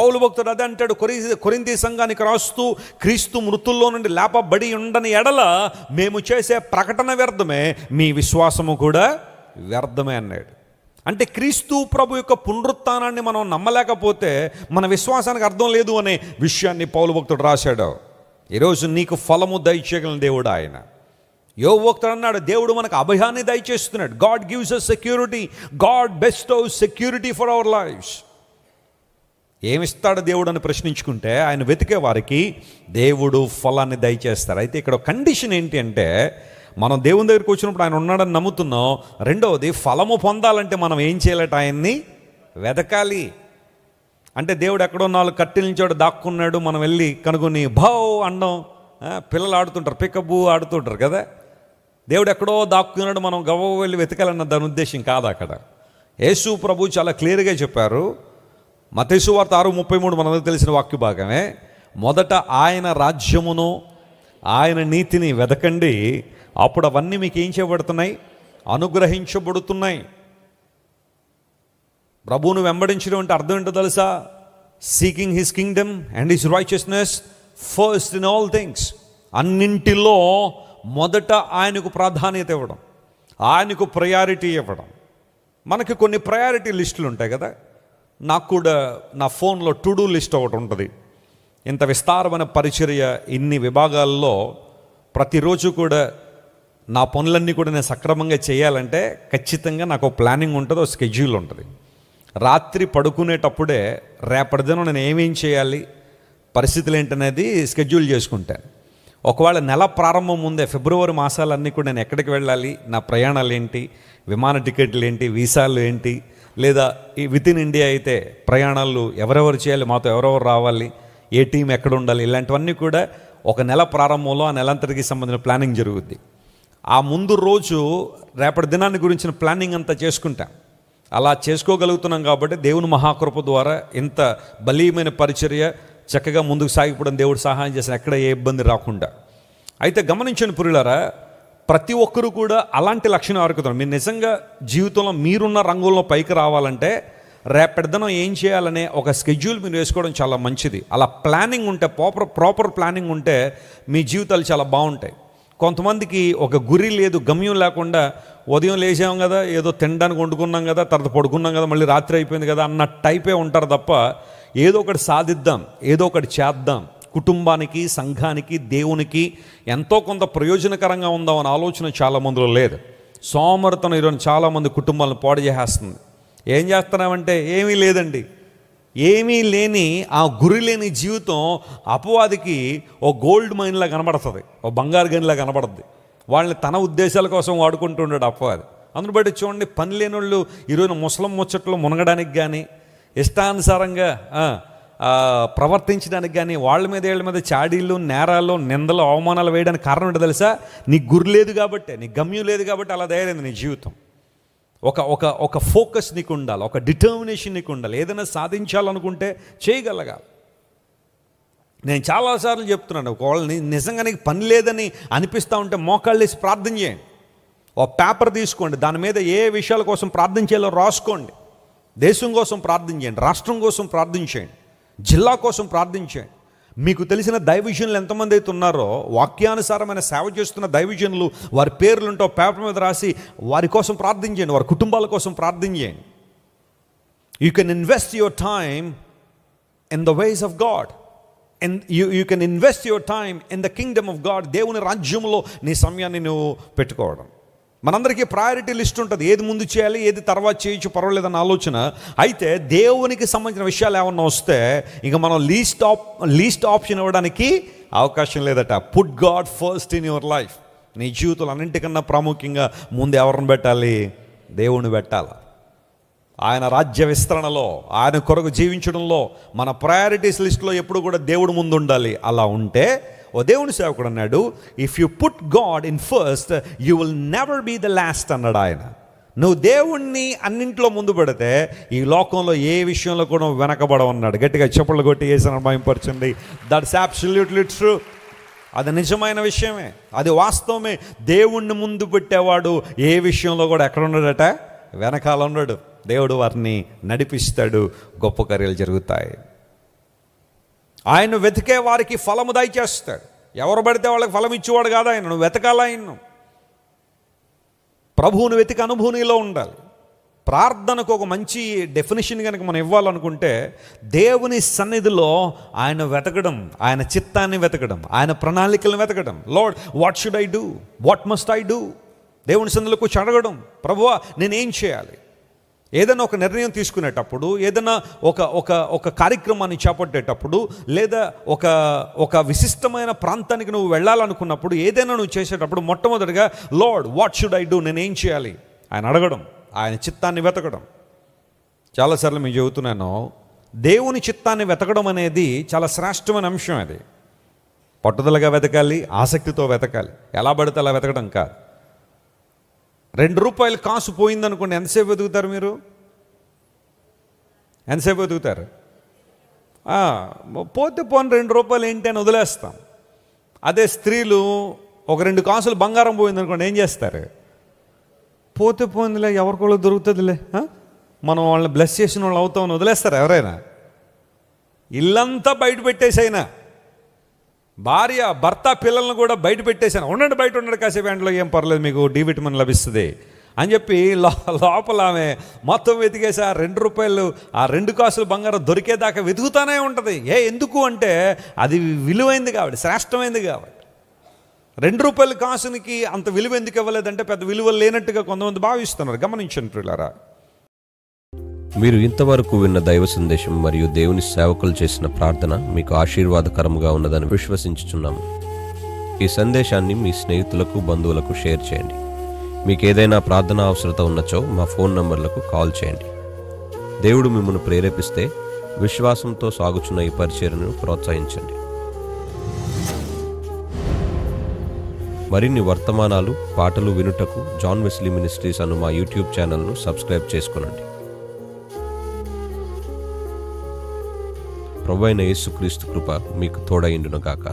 పౌలు భక్తుడు అదే అంటాడు కొరింథీ సంఘానికి రాస్తూ, క్రీస్తు మృతుల్లో నుండి లేపబడి ఉండని ఎడల మేము చేసే ప్రకటన వ్యర్థమే, మీ విశ్వాసము కూడా వ్యర్థమే అన్నాడు. అంటే క్రీస్తు ప్రభు యొక్క పునరుత్థానాన్ని మనం నమ్మలేకపోతే మన విశ్వాసానికి అర్థం లేదు అనే విషయాన్ని పౌలు భక్తుడు రాశాడు. ఈరోజు నీకు ఫలము దయచేయగలిగిన దేవుడు ఆయన. యోబు భక్తుడు అన్నాడు, దేవుడు మనకు అభయాన్ని దయచేస్తున్నాడు. God gives us security, God bestows security for our lives. ఏమిస్తాడు దేవుడు అని ప్రశ్నించుకుంటే ఆయన వెతికే వారికి దేవుడు ఫలాన్ని దయచేస్తారు. అయితే ఇక్కడ కండిషన్ ఏంటి అంటే, మనం దేవుని దగ్గరికి వచ్చినప్పుడు ఆయన ఉన్నాడని నమ్ముతున్నాం. రెండవది, ఫలము పొందాలంటే మనం ఏం చేయాలట? ఆయన్ని వెతకాలి. అంటే దేవుడు ఎక్కడో 4 కట్టెల నుంచి దాక్కున్నాడు, మనం వెళ్ళి కనుగొని భావ్ అండం. పిల్లలు ఆడుతుంటారు, పికబు ఆడుతుంటారు కదా. దేవుడు ఎక్కడో దాక్కున్నాడు, మనం గవ్వ వెళ్ళి వెతకాలన్న దాని ఉద్దేశం కాదు అక్కడ. యేసు ప్రభు చాలా క్లియర్గా చెప్పారు. మత్తయి సువార్త 6:33 మనకు తెలిసిన వాక్య భాగమే. మొదట ఆయన రాజ్యమును ఆయన నీతిని వెతకండి, అప్పుడు అవన్నీ మీకు ఏం చేయబడుతున్నాయి? అనుగ్రహించబడుతున్నాయి. ప్రభువును వెంబడించడం అంటే అర్థం ఏంటో తెలుసా? Seeking his Kingdom and his righteousness first in all things. అన్నింటిలో మొదట ఆయనకు ప్రాధాన్యత ఇవ్వడం, ఆయనకు ప్రయారిటీ ఇవ్వడం. మనకి కొన్ని ప్రయారిటీ లిస్టులు ఉంటాయి కదా. నాకు కూడా నా ఫోన్లో టు డూ లిస్ట్ ఒకటి ఉంటుంది. ఇంత విస్తారమైన పరిచర్య, ఇన్ని విభాగాల్లో ప్రతిరోజు కూడా నా పనులన్నీ కూడా నేను సక్రమంగా చేయాలంటే ఖచ్చితంగా నాకు ఒక ప్లానింగ్ ఉంటుంది, ఒక స్కెడ్యూల్ ఉంటుంది. రాత్రి పడుకునేటప్పుడే రేపటి దినం నేను ఏమేం చేయాలి, పరిస్థితులు ఏంటనేది స్కెడ్యూల్ చేసుకుంటాను. ఒకవేళ నెల ప్రారంభం ముందే ఫిబ్రవరి మాసాలన్నీ కూడా నేను ఎక్కడికి వెళ్ళాలి, నా ప్రయాణాలు ఏంటి, విమాన టికెట్లు ఏంటి, వీసాలు ఏంటి, లేదా ఈ విత్ ఇన్ ఇండియా అయితే ప్రయాణాలు ఎవరెవరు చేయాలి, మాతో ఎవరెవరు రావాలి, ఏ టీం ఎక్కడ ఉండాలి, ఇలాంటివన్నీ కూడా ఒక నెల ప్రారంభంలో ఆ నెలంతటికి సంబంధించిన ప్లానింగ్ జరుగుద్ది. ఆ ముందు రోజు రేపటి దినాన్ని గురించిన ప్లానింగ్ అంతా చేసుకుంటాం. అలా చేసుకోగలుగుతున్నాం కాబట్టి దేవుని మహాకృప ద్వారా ఇంత బలీయమైన పరిచర్య చక్కగా ముందుకు సాగిపోవడం దేవుడు సహాయం చేసిన, ఎక్కడ ఏ ఇబ్బంది రాకుండా. అయితే గమనించండి ప్రియులారా, ప్రతి ఒక్కరూ కూడా అలాంటి లక్షణం అరుకుతారు. మీరు నిజంగా జీవితంలో మీరున్న రంగంలో పైకి రావాలంటే రేపటి దినం ఏం చేయాలనే ఒక స్కెడ్యూల్ మీరు వేసుకోవడం చాలా మంచిది. అలా ప్లానింగ్ ఉంటే, ప్రాపర్ ప్లానింగ్ ఉంటే మీ జీవితాలు చాలా బాగుంటాయి. కొంతమందికి ఒక గురి లేదు, గమ్యం లేకుండా ఉదయం లేచాం కదా, ఏదో తినడానికి వండుకున్నాం కదా, తర్వాత పడుకున్నాం కదా, మళ్ళీ రాత్రి అయిపోయింది కదా అన్న టైపే ఉంటారు తప్ప ఏదో ఒకటి సాధిద్దాం, ఏదో ఒకటి చేద్దాం, కుటుంబానికి, సంఘానికి, దేవునికి ఎంతో కొంత ప్రయోజనకరంగా ఉందామన్న ఆలోచన చాలామందిలో లేదు. సోమరితనం ఈరోజు చాలామంది కుటుంబాలను పాడు చేసేస్తుంది. ఏం చేస్తున్నామంటే ఏమీ లేదండి. ఏమీ లేని ఆ గురి లేని జీవితం అపవాదికి ఓ గోల్డ్ మైన్లా కనబడుతుంది, ఓ బంగారు గనిలా కనబడుతుంది. వాళ్ళని తన ఉద్దేశాల కోసం వాడుకుంటూ ఉన్నాడు అపవాది. అందును బట్టి చూడండి, పని లేని వాళ్ళు ఈరోజు ముసలం ముచ్చట్లు మునగడానికి కానీ, ఇష్టానుసారంగా ప్రవర్తించడానికి కానీ, వాళ్ళ మీద వీళ్ళ మీద చాడీలు, నేరాలు, నిందలు, అవమానాలు వేయడానికి కారణం ఏంటో తెలుసా? నీకు గురి లేదు కాబట్టి, నీ గమ్యం లేదు కాబట్టి అలా తయారైంది నీ జీవితం. ఒక ఫోకస్ నీకు ఉండాలి, ఒక డిటర్మినేషన్ నీకు ఉండాలి. ఏదైనా సాధించాలనుకుంటే చేయగలగాలి. నేను చాలాసార్లు చెప్తున్నాను, ఒకవేళ నిజంగా నీకు పని లేదని అనిపిస్తూ ఉంటే మోకాళ్ళు వేసి ప్రార్థన చేయండి. ఒక పేపర్ తీసుకోండి, దాని మీద ఏ విషయాల కోసం ప్రార్థన చేయాలో రాసుకోండి. దేశం కోసం ప్రార్థన చేయండి, రాష్ట్రం కోసం ప్రార్థన చేయండి, జిల్లా కోసం ప్రార్థన చేయండి. మీకు తెలిసిన దైవజనులు ఎంతమంది అయితే ఉన్నారో, వాక్యానుసారమైన సేవ చేస్తున్న దైవజనులు, వారి పేర్లుంటో పేపర్ మీద రాసి వారి కోసం ప్రార్థన చేయండి, వారి కుటుంబాల కోసం ప్రార్థన చేయండి. You can invest your time in the ways of God, and you can invest your time in the Kingdom of God. దేవుని రాజ్యంలో నీ సమయాన్ని నువ్వు పెట్టుకోవడం. మనందరికీ ప్రయారిటీ లిస్ట్ ఉంటుంది, ఏది ముందు చేయాలి, ఏది తర్వాత చేయొచ్చు పర్వాలేదన్న ఆలోచన. అయితే దేవునికి సంబంధించిన విషయాలు ఏమన్నా వస్తే ఇక మనం లీస్ట్ ఆప్షన్ ఇవ్వడానికి అవకాశం లేదట. Put God first in your life. నీ జీవితంలో అన్నింటికన్నా ప్రాముఖ్యంగా ముందు ఎవరిని పెట్టాలి? దేవుని పెట్టాలి. ఆయన రాజ్య విస్తరణలో, ఆయన కొరకు జీవించడంలో మన ప్రయారిటీస్ లిస్ట్లో ఎప్పుడు కూడా దేవుడు ముందు ఉండాలి. అలా ఉంటే ఓ దేవుని సేవకుడు అన్నాడు, if you put God in first you will never be the last అన్నాడు ఆయన. నువ్వు దేవుణ్ణి అన్నింట్లో ముందు పెడితే ఈ లోకంలో ఏ విషయంలో కూడా వెనకబడవన్నాడు. గట్టిగా చప్పట్లు కొట్టి యేసుని మహిమపరచండి. That's absolutely true. అది నిజమైన విషయమే, అది వాస్తవమే. దేవుణ్ణి ముందు పెట్టేవాడు ఏ విషయంలో కూడా ఎక్కడ ఉన్నాడట? వెనకాల ఉన్నాడు. దేవుడు వారిని నడిపిస్తాడు, గొప్ప కార్యాలు జరుగుతాయి. ఆయన వెతికే వారికి ఫలము దయచేస్తాడు. ఎవరు పడితే వాళ్ళకి ఫలం ఇచ్చేవాడు కాదు ఆయన. నువ్వు వెతకాలా ఆయన. ప్రభువును వెతికి అనుభూతిలో ఉండాలి. ప్రార్థనకు ఒక మంచి డెఫినిషన్ కనుక మనం ఇవ్వాలనుకుంటే, దేవుని సన్నిధిలో ఆయన వెతకడం, ఆయన చిత్తాన్ని వెతకడం, ఆయన ప్రణాళికలను వెతకడం. Lord, what should I do, what must I do. దేవుని సన్నిధిలో కూర్చొని అడగడం, ప్రభువా నేనేం చేయాలి. ఏదైనా ఒక నిర్ణయం తీసుకునేటప్పుడు, ఏదైనా ఒక కార్యక్రమాన్ని చేపట్టేటప్పుడు, లేదా ఒక విశిష్టమైన ప్రాంతానికి నువ్వు వెళ్ళాలనుకున్నప్పుడు, ఏదైనా నువ్వు చేసేటప్పుడు మొట్టమొదటిగా lord what should I do, నేనేం చేయాలి ఆయన అడగడం, ఆయన చిత్తాన్ని వెతకడం. చాలాసార్లు మీకు చెబుతున్నాను, దేవుని చిత్తాన్ని వెతకడం అనేది చాలా శ్రేష్టమైన అంశం. అది పట్టుదలగా వెతకాలి, ఆసక్తితో వెతకాలి. ఎలా పడితే అలా వెతకడం కాదు. ₹2 కాసు పోయిందనుకోండి, ఎంతసేపు వెతుకుతారు మీరు? ఎంతసేపు వెతుకుతారు? పోతే పోని ₹2 ఏంటి అని వదిలేస్తాం. అదే స్త్రీలు ఒక 2 కాసులు బంగారం పోయిందనుకోండి, ఏం చేస్తారు? పోతే పోయిందిలే, ఎవరికోళ్ళు దొరుకుతుందిలే, మనం వాళ్ళని బ్లెస్ చేసిన వాళ్ళు అవుతామని వదిలేస్తారు ఎవరైనా? ఇల్లంతా బయట పెట్టేసైనా, భార్య భర్త పిల్లలను కూడా బయట పెట్టేశాను, ఉండండి బయట ఉండండి కాసేపు, ఎండలో ఏం పర్లేదు, మీకు డి విటమిన్ లభిస్తుంది అని చెప్పి లోపల ఆమె మొత్తం వెతికేసి ఆ ₹2 ఆ 2 కాసులు బంగారం దొరికేదాకా వెతుకుతానే ఉంటుంది. ఎందుకు అంటే అది విలువైంది కాబట్టి, శ్రేష్టమైంది కాబట్టి. ₹2 కాసునికి అంత విలువ ఎందుకు ఇవ్వలేదంటే పెద్ద విలువ లేనట్టుగా కొంతమంది భావిస్తున్నారు. గమనించండి ప్రియులారా. మీరు ఇంతవరకు విన్న దైవ సందేశం మరియు దేవుని సేవకులు చేసిన ప్రార్థన మీకు ఆశీర్వాదకరముగా ఉన్నదని విశ్వసించుచున్నాము. ఈ సందేశాన్ని మీ స్నేహితులకు, బంధువులకు షేర్ చేయండి. మీకు ఏదైనా ప్రార్థన అవసరత ఉన్నచో మా ఫోన్ నంబర్లకు కాల్ చేయండి. దేవుడు మిమ్మల్ని ప్రేరేపిస్తే విశ్వాసంతో సాగుచున్న ఈ పరిచర్యను ప్రోత్సహించండి. మరిన్ని వర్తమానాలు, పాటలు వినుటకు జాన్ వెస్లీ మినిస్ట్రీస్ అను మా యూట్యూబ్ ఛానల్ను సబ్స్క్రైబ్ చేసుకొనండి. ప్రభువైన యేసుక్రీస్తు కృప మీకు తోడైండును గాక.